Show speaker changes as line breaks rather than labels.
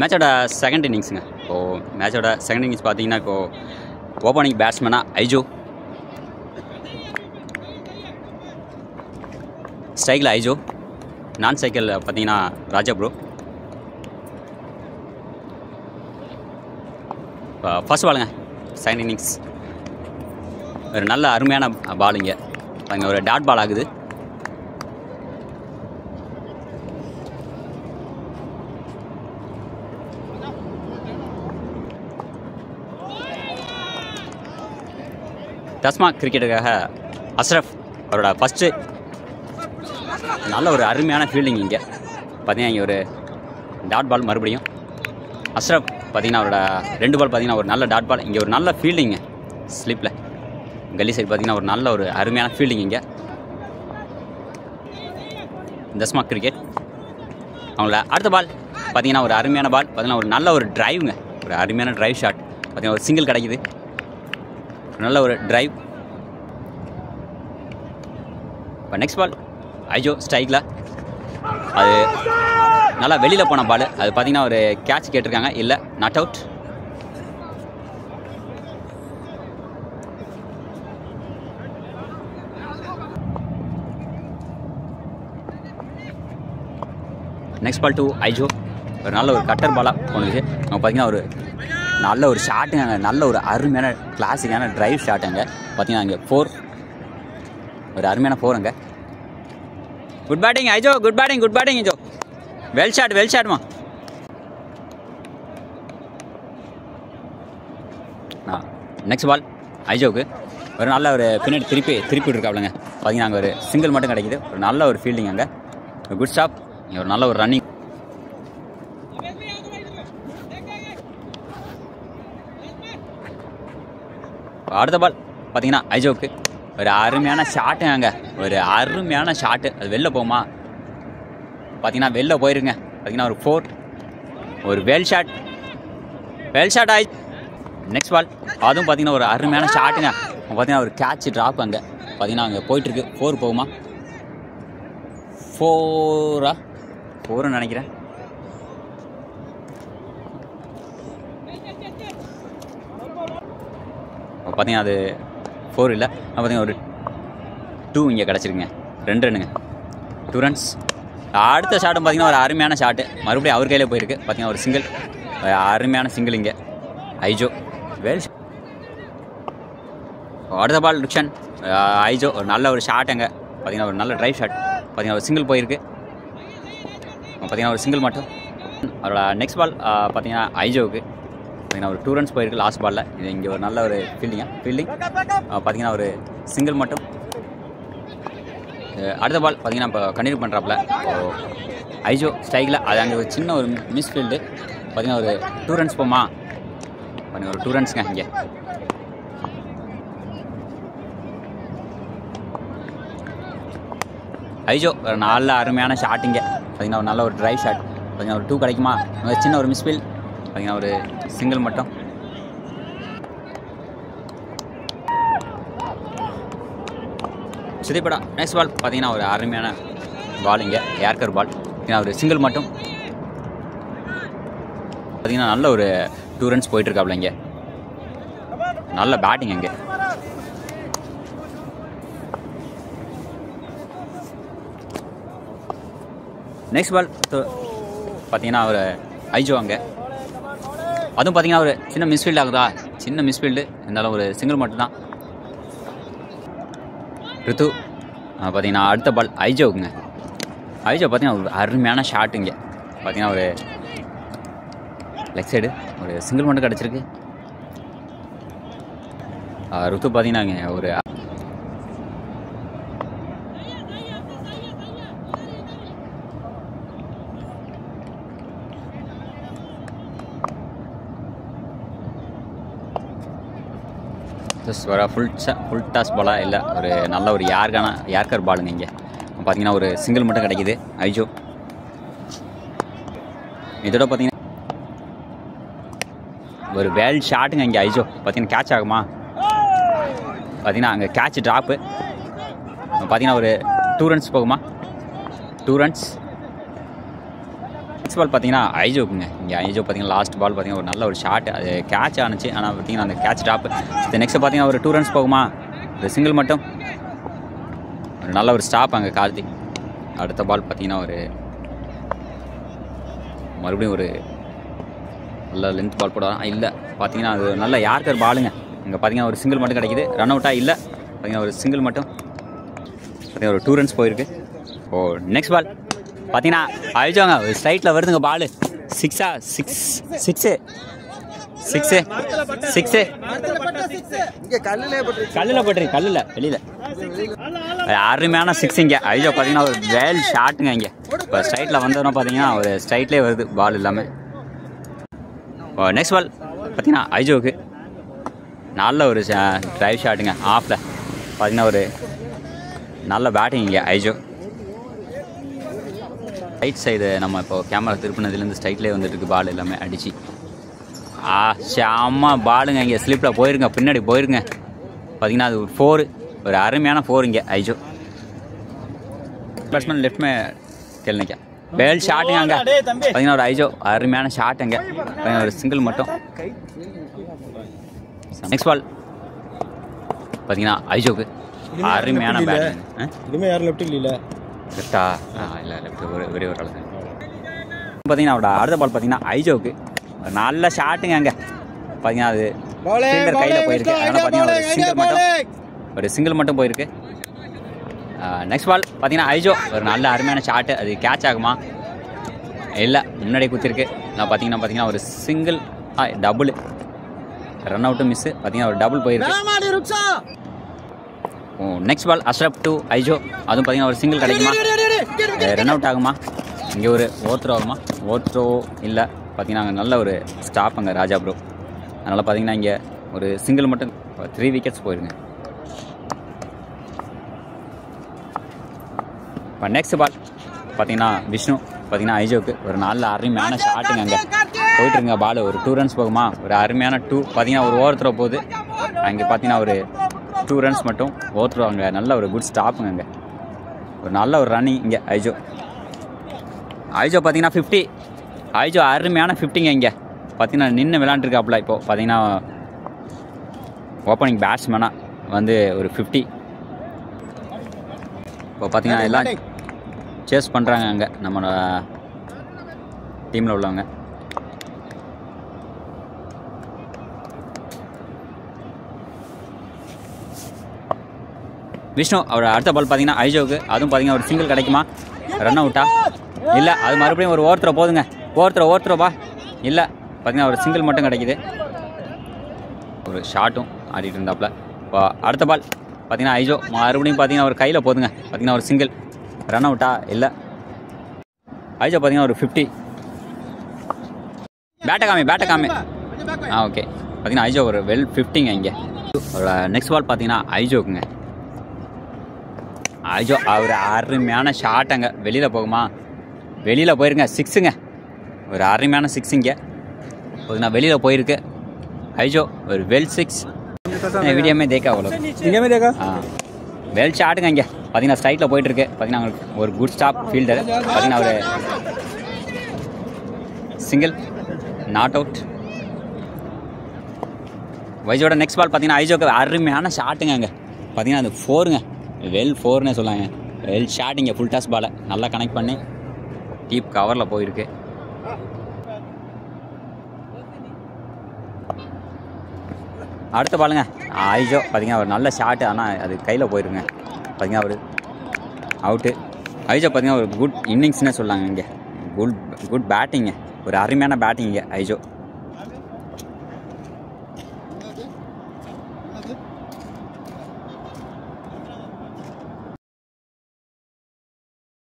மேட்சோட செகண்ட் இன்னிங்ஸுங்க. இப்போது மேட்சோட செகண்ட் இன்னிங்ஸ் பார்த்தீங்கன்னா இப்போது ஓப்பனிங் பேட்ஸ்மேனாக ஐஜோ, ஸ்ட்ரைக்கில் ஐஜோ, நான் சைக்கிள் பார்த்தீங்கன்னா ராஜா ப்ரோ. இப்போ ஃபர்ஸ்ட் பாலுங்க செகண்ட் இன்னிங்ஸ். ஒரு நல்ல அருமையான பாலுங்க. அங்கே ஒரு டாட் பால் ஆகுது. தஸ்மா கிரிக்கெட்டுக்காக அஸ்ரஃப் அவரோட ஃபஸ்ட்டு நல்ல ஒரு அருமையான ஃபீல்டிங். இங்கே பார்த்தீங்கன்னா இங்கே ஒரு டாட் பால். மறுபடியும் அஸ்ரஃப் பார்த்தீங்கன்னா அவரோட 2 பால் பார்த்தீங்கன்னா ஒரு நல்ல டாட் பால். இங்கே ஒரு நல்ல ஃபீல்டிங்கு ஸ்லிப்பில் கல்லி சைடு பார்த்தீங்கன்னா ஒரு நல்ல ஒரு அருமையான ஃபீல்டிங். இங்கே தஸ்மா கிரிக்கெட் அவங்கள அடுத்த பால் பார்த்தீங்கன்னா ஒரு அருமையான பால். பார்த்தீங்கன்னா ஒரு நல்ல ஒரு டிரைவுங்க, ஒரு அருமையான டிரைவ் ஷாட். பார்த்தீங்கன்னா ஒரு சிங்கிள் கிடைக்குது, நல்ல ஒரு டிரைவ். இப்போ நெக்ஸ்ட் பால் ஐஜோ ஸ்ட்ரைக்கில். அது நல்லா வெளியில் போன பால். அது பார்த்தீங்கன்னா ஒரு கேட்ச் கேட்டிருக்காங்க, இல்லை not out. Next ball to Aijo. ஒரு நல்ல ஒரு கட்டர் பாலாக போனது. அவங்க பார்த்தீங்கன்னா ஒரு நல்ல ஒரு ஷாட்டுங்க, நல்ல ஒரு அருமையான கிளாசிக்கான டிரைவ் ஷாட்டுங்க. பார்த்தீங்கன்னா அங்கே 4, ஒரு அருமையான 4 அங்கே. Good batting Aijo, good batting, good batting Aijo. Well ஷாட்மா. நெக்ஸ்ட் பால் ஐஜோவுக்கு ஒரு நல்ல ஒரு பின்னாடி திருப்பி இருக்காப்லங்க. பார்த்தீங்கன்னா அங்கே ஒரு சிங்கிள் மட்டும் கிடைக்குது. ஒரு நல்ல ஒரு ஃபீல்டிங் அங்கே. ஒரு குட் ஸ்டாப், ஒரு நல்ல ஒரு ரன்னிங். அடுத்த பால் பார்த்தீங்கன்னா ஐஜோவுக்கு ஒரு அருமையான ஷாட்டுங்க. அங்கே ஒரு அருமையான ஷாட்டு. அது வெளில போகுமா? பார்த்தீங்கன்னா வெளில போயிருங்க. பார்த்தீங்கன்னா ஒரு 4, ஒரு வெல் ஷாட் ஆயி. நெக்ஸ்ட் பால் அதுவும் பார்த்தீங்கன்னா ஒரு அருமையான ஷாட்டுங்க. பார்த்தீங்கன்னா ஒரு கேட்ச் ட்ராப் அங்கே. பார்த்தீங்கன்னா அங்கே போயிட்டுருக்கு. 4 போகுமா? 4ன்னு நினைக்கிறேன். பார்த்தீங்கன்னா அது 4 இல்லை. பார்த்தீங்கன்னா ஒரு 2 இங்கே கிடச்சிருக்குங்க. 2 ரன்னுங்க, 2 ரன்ஸ். அடுத்த ஷாட்டும் பார்த்தீங்கன்னா ஒரு அருமையான ஷாட்டு. மறுபடியும் அவர் கையில் போயிருக்கு. பார்த்தீங்கன்னா ஒரு சிங்கிள், அருமையான சிங்கிள் இங்கே ஐஜோ. வெல். அடுத்த பால் ரிக்ஷன் ஐஜோ. ஒரு நல்ல ஒரு ஷாட்டுங்க. பார்த்தீங்கன்னா ஒரு நல்ல டிரைவ் ஷாட். பார்த்தீங்கன்னா ஒரு சிங்கிள் போயிருக்கு. பார்த்தீங்கன்னா ஒரு சிங்கிள் மட்டும். அவரோட நெக்ஸ்ட் பால் பார்த்தீங்கன்னா ஐஜோவுக்கு பார்த்தீங்கன்னா ஒரு 2 ரன்ஸ் போயிருக்கு லாஸ்ட் பாலில். இது இங்கே ஒரு நல்ல ஒரு ஃபீல்டிங் பார்த்தீங்கன்னா ஒரு சிங்கிள் மட்டும். அடுத்த பால் பார்த்தீங்கன்னா இப்போ கண்டினியூ பண்ணுறாப்புல ஐஜோ ஸ்ட்ரைக்கில். அது அங்கே ஒரு சின்ன ஒரு மிஸ் ஃபீல்டு. பார்த்தீங்கன்னா ஒரு 2 ரன்ஸ் போமா? பார்த்தீங்கன்னா ஒரு 2 ரன்ஸுங்க இங்கே. ஐஜோ ஒரு நல்ல அருமையான ஷாட்டிங்க. பார்த்தீங்கன்னா ஒரு நல்ல ஒரு டிரைவ் ஷாட். பார்த்தீங்கன்னா ஒரு 2 கிடைக்குமா? சின்ன ஒரு மிஸ் ஃபீல்ட். பார்த்தீங்கன்னா ஒரு சிங்கிள் மட்டும். சுதிப்படா நெக்ஸ்ட் பால் பார்த்தீங்கன்னா ஒரு அருமையான பால் இங்கே ஏர்கர் பால். பார்த்தீங்கன்னா ஒரு சிங்கிள் மட்டும். பார்த்தீங்கன்னா நல்ல ஒரு 2 ரன்ஸ் போயிட்டுருக்காப்புல இங்கே. நல்ல பேட்டிங் அங்கே. நெக்ஸ்ட் பால் பார்த்தீங்கன்னா ஒரு ஐஜோ அங்கே. அதுவும் பார்த்தீங்கன்னா ஒரு சின்ன மிஸ்ஃபீல்டு ஆகுதா? சின்ன மிஸ்ஃபீல்டு இருந்தாலும் ஒரு சிங்கிள் மட்டும்தான். ரித்து பார்த்தீங்கன்னா அடுத்த பால் ஐஜோவுக்குங்க. ஐஜோ பார்த்தீங்கன்னா ஒரு அருமையான ஷாட்டுங்க. பார்த்தீங்கன்னா ஒரு லெக் சைடு ஒரு சிங்கிள் மட்டும் கிடச்சிருக்கு. ரித்து பார்த்தீங்கன்னா ஒரு வர ஃபுல் டாஸ் பாலாக இல்லை, ஒரு நல்ல ஒரு யார்கர் பாலுங்க. இங்கே பார்த்தீங்கன்னா ஒரு சிங்கிள் மட்டும் கிடைக்கிது ஐஜோ. இதோட பார்த்தீங்கன்னா ஒரு வேல் ஷாட்டுங்க இங்கே ஐஜோ. பார்த்தீங்கன்னா கேட்ச் ஆகுமா? பார்த்தீங்கன்னா அங்கே கேட்ச் ட்ராப்பு. பார்த்தீங்கன்னா ஒரு 2 ரன்ஸ் போகுமா? 2 ரன்ஸ். நெக்ஸ்ட் பால் பார்த்தீங்கன்னா ஐஜோக்குங்க. இங்கே ஐஜோ பார்த்தீங்கன்னா லாஸ்ட் பால் பார்த்தீங்கன்னா ஒரு நல்ல ஒரு ஷாட், அது கேட்ச் ஆனிச்சு. ஆனால் பார்த்தீங்கன்னா அந்த கேட்ச் ட்ராப். நெக்ஸ்ட் பார்த்தீங்கன்னா ஒரு 2 ரன்ஸ் போகுமா, ஒரு சிங்கிள் மட்டும், ஒரு நல்ல ஒரு ஸ்டாப் அங்கே கார்த்திக். அடுத்த பால் பார்த்தீங்கன்னா ஒரு மறுபடியும் ஒரு நல்ல லென்த் பால் போட இல்லை. பார்த்தீங்கன்னா அது நல்ல யார்கர் பாலுங்க. இங்கே பார்த்தீங்கன்னா ஒரு சிங்கிள் மட்டும் கிடைக்குது. ரன் அவுட்டாக இல்லை, பார்த்தீங்கன்னா ஒரு சிங்கிள் மட்டும், பார்த்தீங்கன்னா ஒரு 2 ரன்ஸ் போயிருக்கு. ஓ நெக்ஸ்ட் பால் பார்த்தீங்கன்னா அழிச்சோங்க, ஒரு ஸ்ட்ரைட்டில் வருதுங்க பால். 6 கல்லில் போட்டுருக்கு, கல்லில் வெளியில் அருமையான 6 இங்கே அழிச்சோ. பார்த்தீங்கன்னா ஒரு வேல் ஷாட்டுங்க. இங்கே இப்போ ஸ்ட்ரைட்டில் வந்ததுன்னா பார்த்தீங்கன்னா ஒரு ஸ்ட்ரைட்லேயே வருது பால் எல்லாமே. நெக்ஸ்ட் பால் பார்த்தீங்கன்னா ஐஜோவுக்கு நல்ல ஒரு ட்ரைவ் ஷாட்டுங்க. ஆஃபில் பார்த்தீங்கன்னா ஒரு நல்ல பேட்டிங் இங்கே ஐஜோ. ரைட் சைடு நம்ம இப்போ கேமரா திருப்பினதுலேருந்து ஸ்ட்ரைட்லேயே வந்துட்டுருக்கு பால் எல்லாமே அடிச்சு. செம்ம பாலுங்க. இங்கே ஸ்லிப்பில் போயிருங்க, பின்னாடி போயிருங்க. பார்த்தீங்கன்னா அது ஒரு 4, ஒரு அருமையான 4 இங்கே ஐஜோ. பேட்ஸ்மேன் லெஃப்ட் மே கேள்னிக்கா வேல் ஷாட்டுங்க. அங்கே பார்த்தீங்கன்னா ஒரு ஐஜோ அருமையான ஷாட்டுங்க. பார்த்தீங்கன்னா ஒரு சிங்கிள் மட்டும். நெக்ஸ்ட் பால் பார்த்தீங்கன்னா ஐஜோக்கு அருமையான பேட்டிங்.
இதுமே யாரும் லெஃப்ட் இல்லை
லெஃப்டா? இல்லை லெஃப்ட் ஒரே ஒரு ஆள் தான். பார்த்தீங்கன்னா அவரோட அடுத்த பால் பார்த்தீங்கன்னா ஐஜோவுக்கு நல்ல ஷாட்டுங்க. அங்கே பார்த்தீங்கன்னா அது ஃபீல்டர் கையில் போயிருக்கு. அதனால் பார்த்தீங்கன்னா ஒரு சிங்கிள் மட்டும் போயிருக்கு. நெக்ஸ்ட் பால் பார்த்தீங்கன்னா ஐஜோ ஒரு நல்ல அருமையான ஷாட்டு, அது கேட்ச் ஆகுமா? இல்லை, முன்னாடியே குத்திருக்கு. நான் பார்த்தீங்கன்னா ஒரு single double, run out miss. பார்த்தீங்கன்னா ஒரு டபுள் போயிருக்கு. Next ball Ashraf to Ajio, அதுவும் பார்த்தீங்கன்னா ஒரு சிங்கிள் கிடைக்குமா? ரன் அவுட் ஆகுமா? இங்கே ஒரு ஓத்ரோ ஆகுமா? ஓத்ரோ இல்லை. பார்த்தீங்கன்னா அங்கே நல்ல ஒரு ஸ்டாப் அங்கே ராஜா ப்ரோ. அதனால் பார்த்தீங்கன்னா இங்கே ஒரு சிங்கிள் மட்டும், 3 விக்கெட்ஸ் போயிருங்க. இப்போ நெக்ஸ்ட் பால் பார்த்தீங்கன்னா விஷ்ணு பார்த்தீங்கன்னா ஐஜோக்கு ஒரு நல்ல அருமையான ஷாட்டுங்க. அங்கே போயிட்டுருங்க பால், ஒரு 2 ரன்ஸ் போகுமா? ஒரு அருமையான 2, பார்த்தீங்கன்னா ஒரு ஓவர் த்ரோ போகுது. அங்கே பார்த்தீங்கன்னா ஒரு 2 ரன்ஸ் மட்டும் ஓத்துருவாங்க. நல்ல ஒரு குட் ஸ்டாப்புங்க. அங்கே ஒரு நல்ல ஒரு ரன்னிங் இங்கே ஐஜோ. பார்த்தீங்கன்னா 50, ஐஜோ அருமையான 50ங்க. இங்கே பார்த்தீங்கன்னா நின்று விளாண்டுருக்காப்புல. இப்போது பார்த்தீங்கன்னா ஓப்பனிங் பேட்ஸ்மேனாக வந்து ஒரு 50. இப்போ பார்த்தீங்கன்னா எல்லாம் சேஸ் பண்ணுறாங்க அங்கே நம்மளோட டீமில் உள்ளவங்க. விஷ்ணு அவரோட அடுத்த பால் பார்த்தீங்கன்னா ஐஜோவுக்கு, அதுவும் பார்த்தீங்கன்னா ஒரு சிங்கிள் கிடைக்குமா? ரன் அவுட்டா? இல்லை, அது மறுபடியும் ஒரு ஓவர் த்ரோ போதுங்க. ஓவர் த்ரோவா? இல்லை, பார்த்தீங்கன்னா ஒரு சிங்கிள் மட்டும் கிடைக்குது. ஒரு ஷாட்டும் ஆடிட்டு இருந்தாப்புல. இப்போ அடுத்த பால் பார்த்தீங்கன்னா ஐஜோ மறுபடியும் பார்த்தீங்கன்னா ஒரு கையில் போதுங்க. பார்த்தீங்கன்னா ஒரு சிங்கிள், ரன் அவுட்டா? இல்லை, ஐஜோ பார்த்தீங்கன்னா ஒரு 50. பேட்டை காமி. ஓகே. பார்த்தீங்கன்னா ஐஜோ ஒரு வெல் 50ங்க. இங்கே நெக்ஸ்ட் பால் பார்த்தீங்கன்னா ஐஜோக்குங்க. ஐஜோ அவர் அருமையான ஷாட். அங்கே வெளியில் போகுமா? வெளியில் போயிருங்க. 6ங்க, ஒரு அருமையான 6 இங்கே பார்த்தீங்கன்னா வெளியில் போயிருக்கு. ஐஜோ ஒரு வெல் 6. वीडियो में देखा वो लोग,
इंडिया में देखा.
हाँ वेल ஷாட்டுங்க. இங்கே பார்த்தீங்கன்னா ஸ்ட்ரைட்டில் போயிட்டுருக்கு. பார்த்தீங்கன்னா ஒரு குட் ஸ்டாப் ஃபீல்டர். பார்த்தீங்கன்னா ஒரு சிங்கிள், நாட் அவுட். வைஜோட நெக்ஸ்ட் பால் பார்த்தீங்கன்னா ஐஜோக்கு அருமையான ஷாட்டுங்க. அங்கே பார்த்தீங்கன்னா அது 4ங்க, வெல் 4னே சொல்லாங்க. Well shot. இங்கே ஃபுல் டாஸ் பாலை நல்லா கனெக்ட் பண்ணி டீப் கவரில் போயிருக்கு. அடுத்த பாலுங்க ஐஜோ பார்த்தீங்கன்னா ஒரு நல்ல ஷாட்டு, ஆனால் அது கையில் போயிருங்க. பார்த்தீங்கன்னா ஒரு அவுட்டு. ஐஜோ பார்த்தீங்கன்னா ஒரு குட் இன்னிங்ஸ்னே சொல்லாங்க. இங்கே குட் பேட்டிங்கு, ஒரு அருமையான பேட்டிங் இங்கே ஐஜோ.